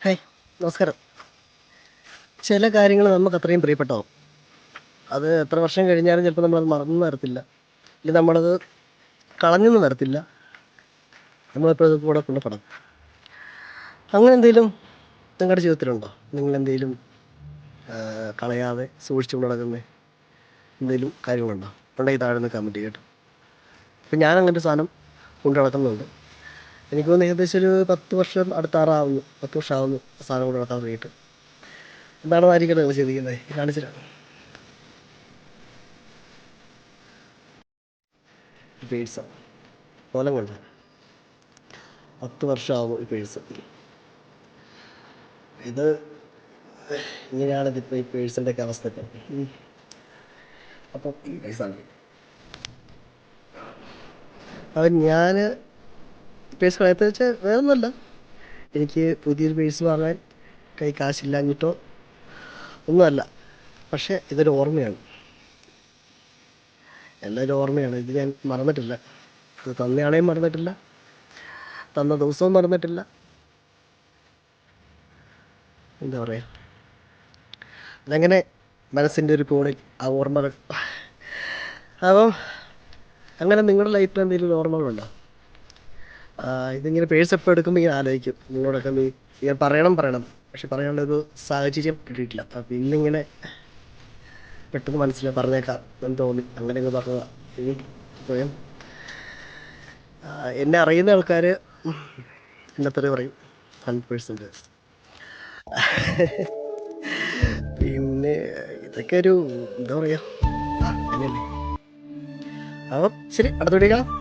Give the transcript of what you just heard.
Hi, നമസ്കാരം. ചില കാര്യങ്ങൾ നമുക്ക് അത്രയും പ്രിയപ്പെട്ടതാവും. അത് എത്ര വർഷം കഴിഞ്ഞാലും ചിലപ്പോൾ നമ്മളത് മറന്നും വരത്തില്ല. ഇല്ലെങ്കിൽ നമ്മളത് കളഞ്ഞെന്നും വരത്തില്ല. നമ്മളെപ്പോഴും അത് കൂടെ കൊണ്ടുനടക്കും. അങ്ങനെ എന്തെങ്കിലും നിങ്ങളുടെ ജീവിതത്തിലുണ്ടോ? നിങ്ങളെന്തെങ്കിലും കളയാതെ സൂക്ഷിച്ചു കൊണ്ട് നടക്കുന്ന എന്തെങ്കിലും കാര്യങ്ങളുണ്ടോ? ഉണ്ടെങ്കിൽ താഴെ നിന്ന് കമൻറ്റ് ചെയ്യട്ടോ. ഇപ്പം ഞാൻ അങ്ങനൊരു സാധനം കൊണ്ട് നടക്കുന്നുണ്ട്. എനിക്ക് തോന്നുന്നു ഏകദേശം ഒരു 10 വർഷം അടുത്താറാവുന്നു. 10 വർഷമാവുന്നു ആ സാധനം കൊണ്ട് നടക്കാൻ തുടങ്ങിയിട്ട്. എന്താണെന്നായിരിക്കട്ടെ നിങ്ങൾ ചിന്തിക്കുന്നത്. കാണിച്ചു തരാം. പേഴ്സ കോലം കൊണ്ട് 10 വർഷമാകും ഈ പേഴ്സ്. ഇത് ഇങ്ങനെയാണ് ഇതിപ്പോൾ ഈ പേഴ്സിൻ്റെ ഒക്കെ അവസ്ഥ. അപ്പം ഈ പേഴ്സാണ് അപ്പം ഞാൻ പേഴ്സ് കളയത്ത് വെച്ചാൽ വേറെ ഒന്നുമല്ല, എനിക്ക് പുതിയൊരു പേഴ്സ് വാങ്ങാൻ കൈ കാശില്ലാഞ്ഞിട്ടോ ഒന്നുമല്ല. പക്ഷേ ഇതൊരു ഓർമ്മയാണ്, എല്ലാവരും ഓർമ്മയാണ്. ഇത് ഞാൻ മറന്നിട്ടില്ല. ഇത് തന്നയാളെയും മറന്നിട്ടില്ല, തന്ന ദിവസവും മറന്നിട്ടില്ല. എന്താ പറയുക, അതങ്ങനെ മനസ്സിൻ്റെ ഒരു കോണിൽ ആ ഓർമ്മകൾ. അപ്പം അങ്ങനെ നിങ്ങളുടെ ലൈഫിൽ എന്തെങ്കിലും ഓർമ്മകളുണ്ടോ? ഇതിങ്ങനെ പേഴ്സ് എപ്പോൾ എടുക്കുമ്പോൾ ഇങ്ങനെ ആലോചിക്കും നിങ്ങളോടൊക്കെ ഇങ്ങനെ പറയണം, പക്ഷെ പറയാനുള്ളൊരു സാഹചര്യം കിട്ടിയിട്ടില്ല. അപ്പം ഇന്നിങ്ങനെ പെട്ടെന്ന് മനസ്സിൽ പറഞ്ഞേക്കാം എന്ന് തോന്നി, അങ്ങനെയൊക്കെ പറഞ്ഞതാണ്. സ്വയം എന്നെ അറിയുന്ന ആൾക്കാർ എന്നത്ര പറയും 100%. പിന്നെ ഇതൊക്കെ ഒരു എന്താ പറയുക, അങ്ങനെയല്ലേ. അപ്പം ശരി, അടുത്ത വീഡിയോ കാണാം.